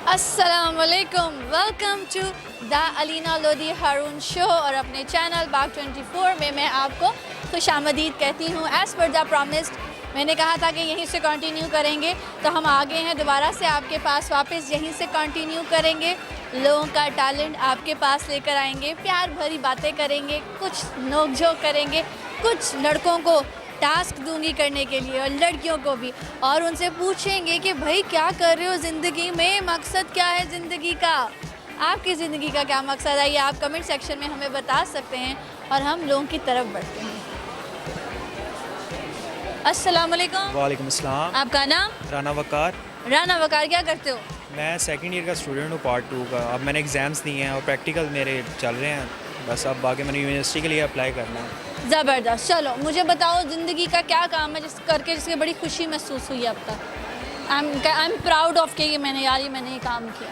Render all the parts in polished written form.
अस्सलामुअलैकुम, welcome to the Alina Lodhi Haroon show. और अपने चैनल बाग 24 में मैं आपको खुशामदीद कहती हूँ। एज़ पर द प्रॉमिस्ड, मैंने कहा था कि यहीं से कंटिन्यू करेंगे, तो हम आ गए हैं दोबारा से आपके पास वापस। यहीं से कंटिन्यू करेंगे, लोगों का टैलेंट आपके पास लेकर आएंगे, प्यार भरी बातें करेंगे, कुछ नोक-झोंक करेंगे, कुछ लड़कों को टास्क दूंगी करने के लिए और लड़कियों को भी, और उनसे पूछेंगे कि भाई क्या कर रहे हो ज़िंदगी में, मकसद क्या है ज़िंदगी का, आपकी ज़िंदगी का क्या मकसद है, ये आप कमेंट सेक्शन में हमें बता सकते हैं और हम लोगों की तरफ बढ़ते हैं। अस्सलाम वालेकुम। वालेकुम अस्सलाम। आपका नाम? राना वकार। राना वकार, क्या करते हो? मैं सेकंड ईयर का स्टूडेंट हूँ, पार्ट 2 का। अब मैंने एग्ज़ाम्स दिए हैं और प्रैक्टिकल मेरे चल रहे हैं, बस अब आगे मैंने यूनिवर्सिटी के लिए अप्लाई करना है। ज़बरदस्त। चलो मुझे बताओ, ज़िंदगी का क्या काम है जिस करके जिसकी बड़ी खुशी महसूस हुई है अब तक? आई एम प्राउड ऑफ कि मैंने ये काम किया।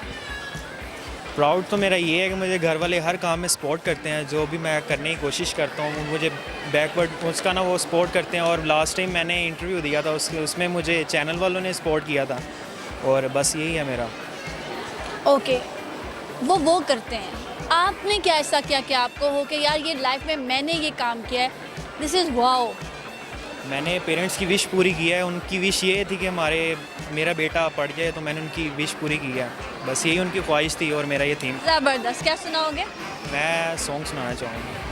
प्राउड तो मेरा ये है कि मुझे घर वाले हर काम में सपोर्ट करते हैं, जो भी मैं करने की कोशिश करता हूँ मुझे बैकवर्ड उसका ना वो सपोर्ट करते हैं। और लास्ट टाइम मैंने इंटरव्यू दिया था, उसमें मुझे चैनल वालों ने सपोर्ट किया था, और बस यही है मेरा। ओके, वो करते हैं। आपने क्या ऐसा किया कि आपको हो कि यार ये लाइफ में मैंने ये काम किया है, दिस इज़ वाओ? मैंने पेरेंट्स की विश पूरी की है। उनकी विश ये थी कि मेरा बेटा पढ़ जाए, तो मैंने उनकी विश पूरी की है। बस यही उनकी ख्वाहिश थी और मेरा ये थीम। ज़बरदस्त। क्या सुनाओगे? मैं सॉन्ग सुनाना चाहूँगा।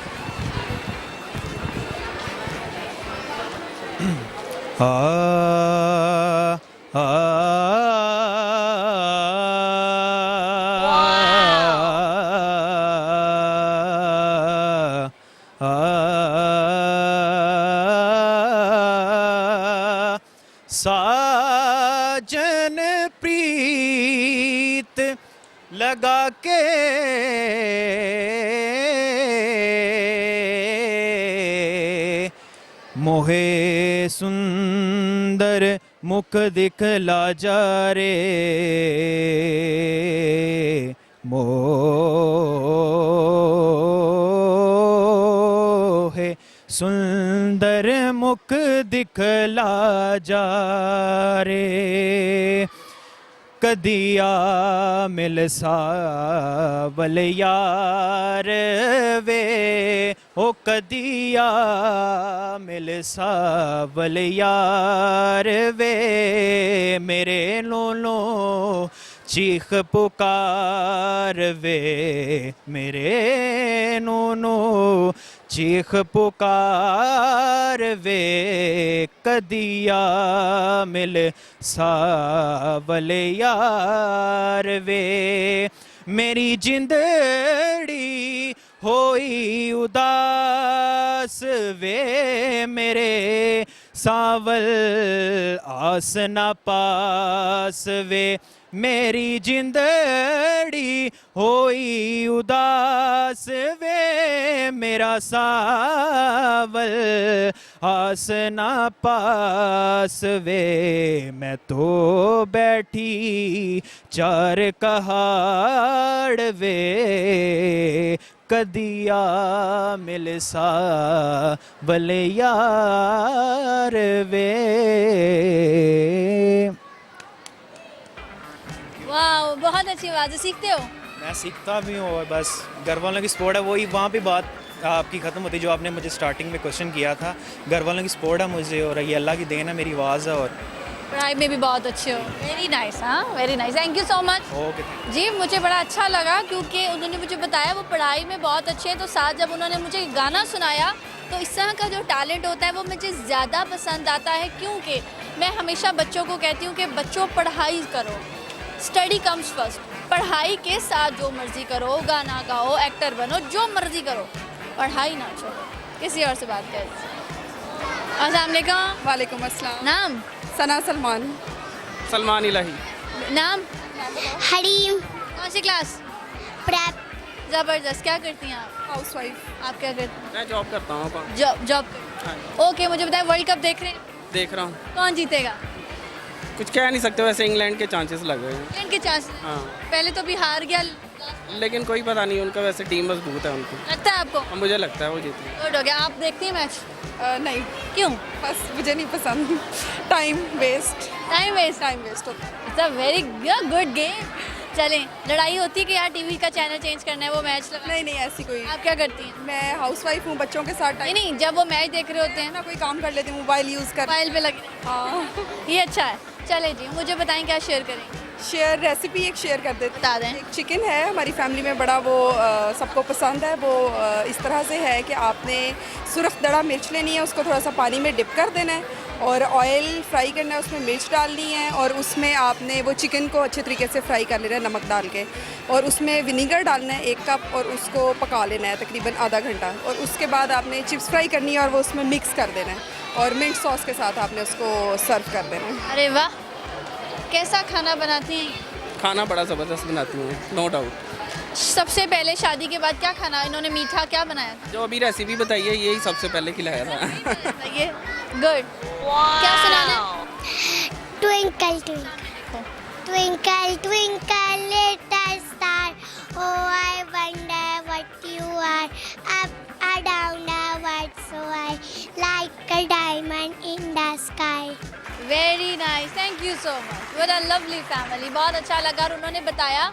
साजन प्रीत लगा के मोहे सुंदर मुख दिखला जा रे, मोहे सुंदर मुख दिखला जा रे, कदिया मिल सावल यार वे, ओ कदिया मिल सावल यार वे, मेरे लोलो चीख पुकार वे, मेरे नोनो चीख पुकार वे, कदिया मिल सावल यार वे, मेरी जिंदड़ी होई उदास वे, मेरे सावल आस न पास वे, मेरी जिंदड़ी होई उदास वे, मेरा सावल आस ना पास वे, मैं तो बैठी चार कहाड़ वे, कदिया मिल सावल यार वे। वाह, बहुत अच्छी बात है। सीखते हो? मैं सीखता भी हूँ, और बस घर वालों की सपोर्ट है। वही वहाँ पे बात आपकी ख़त्म होती जो आपने मुझे स्टार्टिंग में क्वेश्चन किया था। घर वालों की सपोर्ट है मुझे, और ये अल्लाह की देन है, मेरी आवाज़ है। और पढ़ाई में भी बहुत अच्छे हो। Very nice. हाँ, very nice, thank you so much. Okay जी, मुझे बड़ा अच्छा लगा क्योंकि उन्होंने मुझे बताया वो पढ़ाई में बहुत अच्छे हैं, तो साथ जब उन्होंने मुझे गाना सुनाया तो इस तरह का जो टैलेंट होता है वो मुझे ज़्यादा पसंद आता है, क्योंकि मैं हमेशा बच्चों को कहती हूँ कि बच्चों पढ़ाई करो, स्टडी कम्स फर्स्ट। पढ़ाई के साथ जो मर्ज़ी करो, गाना गाओ, एक्टर बनो, जो मर्ज़ी करो, पढ़ाई ना छोड़ो। किसी और से बात करें। अस्सलाम वालेकुम। वालेकुम अस्सलाम। नाम? सना सलमान। सलमान इलाही। नाम? हरीम। कौन सी क्लास? प्रेप। ज़बरदस्त। क्या करती हैं आप? हाउसवाइफ। आप क्या करती हैं? मैं जॉब करता हूँ। जॉब। हाँ, ओके, मुझे बताएं, वर्ल्ड कप देख रहे हैं? देख रहा हूँ। कौन जीतेगा? कुछ कह नहीं सकते, वैसे इंग्लैंड के चांसेस लग रहे हैं। इंग्लैंड के चांस? हाँ, पहले तो भी हार गया, लेकिन कोई पता नहीं, उनका वैसे टीम मजबूत है उनको। लगता है आपको? अब मुझे लगता है वो जीतेंगे। गुड हो गया। आप देखती हैं मैच? नहीं, क्यों? बस मुझे नहीं पसंद। टाइम वेस्ट टाइम वेस्ट होता है। It's a very good game. चलें, लड़ाई होती है कि यार टीवी का चैनल चेंज करना है, वो मैच लगा। नहीं नहीं ऐसी कोई, आप क्या करती हैं? मैं हाउसवाइफ हूँ, बच्चों के साथ नहीं टाइम नहीं, जब वो मैच देख रहे होते हैं ना कोई काम कर लेती हूँ, मोबाइल यूज़ कर। मोबाइल पे लगे, हाँ, ये अच्छा है। चले जी, मुझे बताएं क्या शेयर करें। शेयर रेसिपी एक शेयर कर देते बता दें। एक चिकन है हमारी फैमिली में बड़ा, वो सबको पसंद है। वो इस तरह से है कि आपने सुरख दड़ा मिर्च लेनी है, उसको थोड़ा सा पानी में डिप कर देना है और ऑयल फ्राई करना है, उसमें मिर्च डालनी है और उसमें आपने वो चिकन को अच्छे तरीके से फ्राई कर लेना है नमक डाल के, और उसमें विनीगर डालना है 1 कप और उसको पका लेना है तकरीबन आधा घंटा, और उसके बाद आपने चिप्स फ्राई करनी है और वो उसमें मिक्स कर देना है और मिंट सॉस के साथ आपने उसको सर्व कर देना है। अरे वाह, कैसा खाना बनाती हैं? खाना बड़ा ज़बरदस्त बनाती हूँ, नो डाउट। सबसे पहले शादी के बाद क्या खाना इन्होंने मीठा क्या बनाया था? जो अभी रेसिपी बताई है यही सबसे पहले खिलाया था। ये गुड। क्या सुनाना है? Twinkle, twinkle, twinkle, twinkle, little star. Oh, I wonder what you are. Up or down the world, so I like a diamond in the sky. Very nice, thank you so much, what a lovely family. बहुत अच्छा लगा। और उन्होंने बताया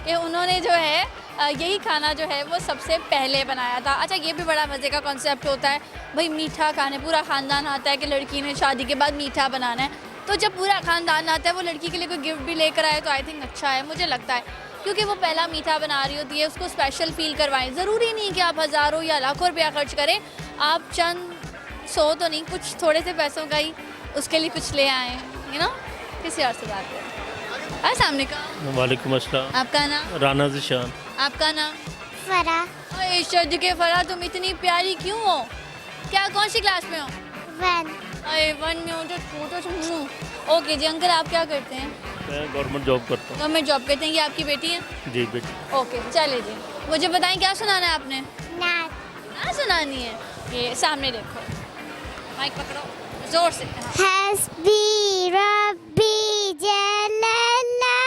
कि उन्होंने जो है यही खाना जो है वो सबसे पहले बनाया था। अच्छा, ये भी बड़ा मज़े का कॉन्सेप्ट होता है भाई, मीठा खाने पूरा ख़ानदान आता है कि लड़की ने शादी के बाद मीठा बनाना है, तो जब पूरा ख़ानदान आता है वो लड़की के लिए कोई गिफ्ट भी लेकर आए तो आई थिंक अच्छा है, मुझे लगता है, क्योंकि वो पहला मीठा बना रही होती है, उसको स्पेशल फील करवाएं। ज़रूरी नहीं कि आप हज़ारों या लाखों रुपया खर्च करें, आप चंद 100 तो नहीं, कुछ थोड़े से पैसों का ही उसके लिए कुछ ले आएँ, यू नो। किसी और से बात करें। सामने का वालेकुम अस्सलाम। आपका नाम? राना ज़िशान। आपका नाम? Farah, इर्शाद के फरा, तुम इतनी प्यारी क्यों हो? क्या कौन सी क्लास में हो? 1. अरे 1 में हो तो छोटा सा हूँ। ओके जी, अंकल आप क्या करते हैं? मैं गवर्नमेंट जॉब करता हूँ। गवर्नमेंट जॉब करते हैं। ये आपकी बेटी है? जी बेटी। ओके, चले जी, मुझे बताएं क्या सुनाना है आपने? Nat, क्या सुनानी है? ये सामने देखो, माइक पकड़ो जोर से। हाँ। Hasbi Rabbi Jalala,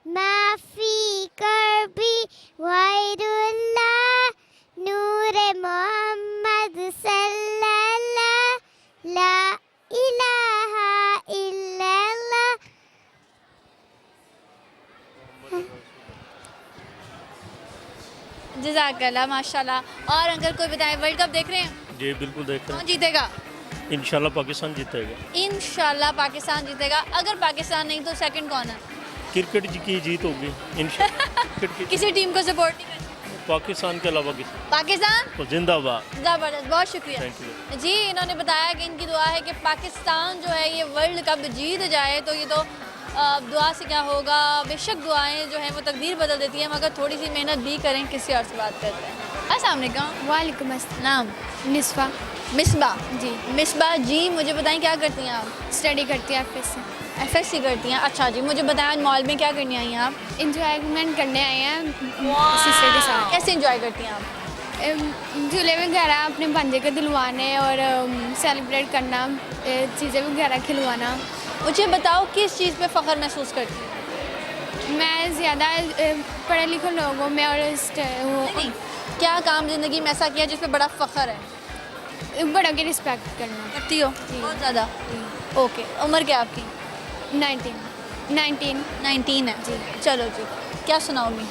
Mafi Karbi Waidullah, Noor Muhammad Sallallah, La ilaha illallah. जज़ाकल्लाह, माशाल्लाह। और अंकल कोई बताएं, वर्ल्ड कप देख रहे हैं? जी बिल्कुल देख रहे कौन जीतेगा? हैं। इंशाल्लाह पाकिस्तान जीतेगा। इंशाल्लाह पाकिस्तान जीतेगा। अगर पाकिस्तान नहीं तो सेकंड कौन है? क्रिकेट की जीत होगी इंशाल्लाह। क्रिकेट किसी टीम को सपोर्ट नहीं करते? पाकिस्तान के अलावा किसी पाकिस्तान तो जिंदाबाद। ज़बरदस्त, बहुत शुक्रिया। Thank you. जी, इन्होंने बताया कि इनकी दुआ है कि पाकिस्तान जो है ये वर्ल्ड कप जीत जाए, तो ये तो दुआ से क्या होगा, बेशक दुआएं जो हैं वो तकदीर बदल देती हैं, मगर थोड़ी सी मेहनत भी करें। किसी और से बात करते हैं। अस्सलाम वालेकुम। वालेकुम अस्सलाम। नाम? मिसबा मिसबा जी, मिसबा जी, मुझे बताएं क्या करती हैं आप? स्टडी करती है एफएस से। एफएससी करती हैं। अच्छा जी, मुझे बताएं मॉल में क्या करने आई हैं आप? इंजॉयमेंट करने आए हैं सिस्टर के साथ। कैसे इंजॉय करती हैं आप? झूले वगैरह अपने भांजे को दिलवाने और सेलिब्रेट करना, चीज़ें वगैरह खिलवाना। मुझे बताओ किस चीज़ पे फ़ख्र महसूस करती हैं? मैं ज़्यादा पढ़े लिखे लोगों में और नहीं, क्या काम ज़िंदगी में ऐसा किया जिस पे बड़ा फ़ख्र है? बड़ों की रिस्पेक्ट करना। करती हो? बहुत ज़्यादा। ओके, उम्र क्या आपकी? 19 19 है जी। चलो जी, क्या सुनाओगी?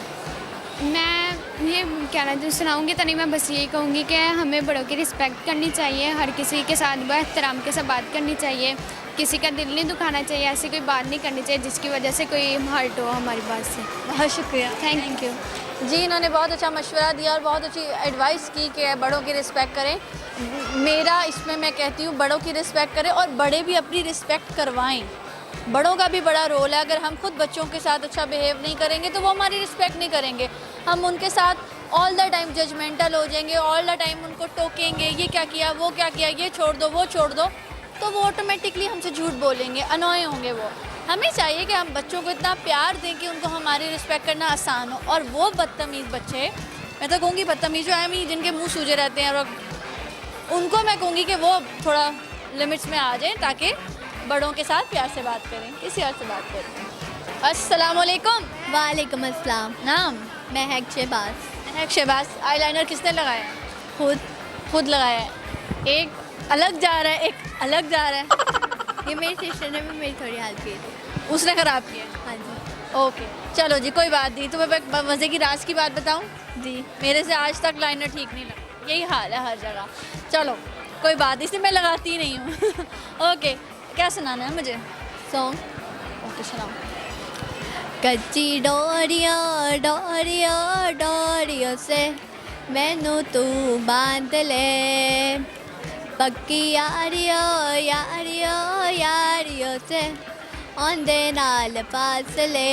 मैं ये कहना सुनाऊंगी तो नहीं, मैं बस यही कहूँगी कि हमें बड़ों की रिस्पेक्ट करनी चाहिए, हर किसी के साथ एहतराम के साथ बात करनी चाहिए, किसी का दिल नहीं दुखाना चाहिए, ऐसी कोई बात नहीं करनी चाहिए जिसकी वजह से कोई हर्ट हो हमारी बात से। बहुत शुक्रिया, थैंक यू जी। इन्होंने बहुत अच्छा मशवरा दिया और बहुत अच्छी एडवाइस की कि बड़ों की रिस्पेक्ट करें। मेरा इसमें मैं कहती हूँ बड़ों की रिस्पेक्ट करें और बड़े भी अपनी रिस्पेक्ट करवाएं। बड़ों का भी बड़ा रोल है। अगर हम खुद बच्चों के साथ अच्छा बिहेव नहीं करेंगे तो वो हमारी रिस्पेक्ट नहीं करेंगे। हम उनके साथ ऑल द टाइम जजमेंटल हो जाएंगे, ऑल द टाइम उनको टोकेंगे, ये क्या किया, वो क्या किया, ये छोड़ दो, वो छोड़ दो, तो वो ऑटोमेटिकली हमसे झूठ बोलेंगे, अनॉय होंगे वो। हमें चाहिए कि हम बच्चों को इतना प्यार दें कि उनको हमारी रिस्पेक्ट करना आसान हो। और वो बदतमीज़ बच्चे, मैं तो कहूँगी बदतमीज़ जो है जिनके मुँह सूजे रहते हैं, और उनको मैं कहूँगी कि वो थोड़ा लिमिट्स में आ जाएँ ताकि बड़ों के साथ प्यार से बात करें। किसी और से बात करें। अस्सलाम वालेकुम। वालेकुम अस्सलाम। नाम? महक शहबाज। महक शहबाज। आईलाइनर किसने लगाया है? खुद लगाया है। एक अलग जा रहा है, एक अलग जा रहा है। ये मेरी सिस्टर ने भी मेरी थोड़ी हेल्प की थी। उसने ख़राब किया? हाँ जी। ओके चलो जी, कोई बात नहीं। तुम्हें मैं मज़े की राज की बात बताऊं जी, मेरे से आज तक लाइनर ठीक नहीं लगा, यही हाल है हर जगह। चलो कोई बात नहीं, इसलिए मैं लगाती नहीं हूँ। ओके, क्या सुनाना है मुझे सॉन्ग? ओके सुनाओ। कच्ची डोरियो डोरियो डोरियो से मैनू तू बांध ले, पक्की यारियो यारियो यारियो से औंदे नाल फासले,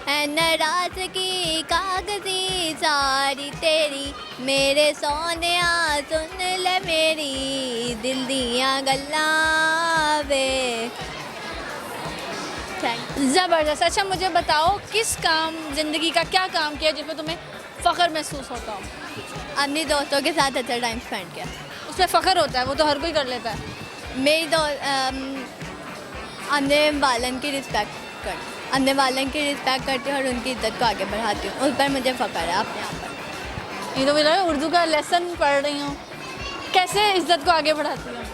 ऐ नाराज़गी कागज़ी सारी तेरी, मेरे सोनिया सुन ले मेरी दिल दियां गल्लां वे। ज़बरदस्त। अच्छा मुझे बताओ, किस काम, ज़िंदगी का क्या काम किया जिसमें तुम्हें फ़ख्र महसूस होता हो? अपने दोस्तों के साथ अच्छा टाइम स्पेंड किया, उसमें फ़ख्र होता है, वो तो हर कोई कर लेता है। मेरी अपने वालन की रिस्पेक्ट अपने वालन की रिस्पेक्ट करती हूँ और उनकी इज्जत को आगे बढ़ाती हूँ, उस पर मुझे फ़ख्र है अपने आप पर। ये तो मेरा उर्दू का लेसन पढ़ रही हूँ, कैसे इज्जत को आगे बढ़ाती हूँ?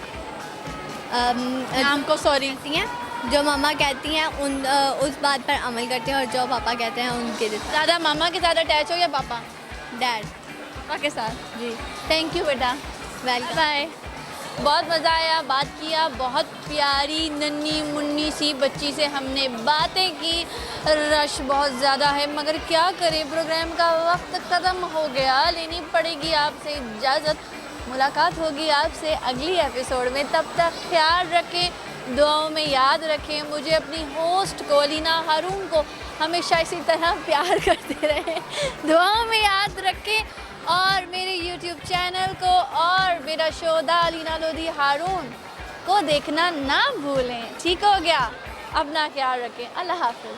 हमको सॉरी हैं, जो मामा कहती हैं उस बात पर अमल करते हैं, और जो पापा कहते हैं उनके ज़्यादा। मामा के साथ अटैच हो या पापा? डैड। पापा के साथ जी। थैंक यू बेटा, वेलकम। बाय। बहुत मज़ा आया, बात किया, बहुत प्यारी नन्ही मुन्नी सी बच्ची से हमने बातें की। रश बहुत ज़्यादा है, मगर क्या करें, प्रोग्राम का वक्त ख़त्म हो गया, लेनी पड़ेगी आपसे इजाज़त। मुलाकात होगी आपसे अगली एपिसोड में, तब तक ख्याल रखें, दुआओं में याद रखें। मुझे अपनी होस्ट को अलीना हारून को हमेशा इसी तरह प्यार करते रहें, दुआओं में याद रखें, और मेरे YouTube चैनल को और मेरा शो द अलीना लोधी हारून को देखना ना भूलें। ठीक हो गया? अपना ख्याल रखें। अल्लाह हाफ़िज़।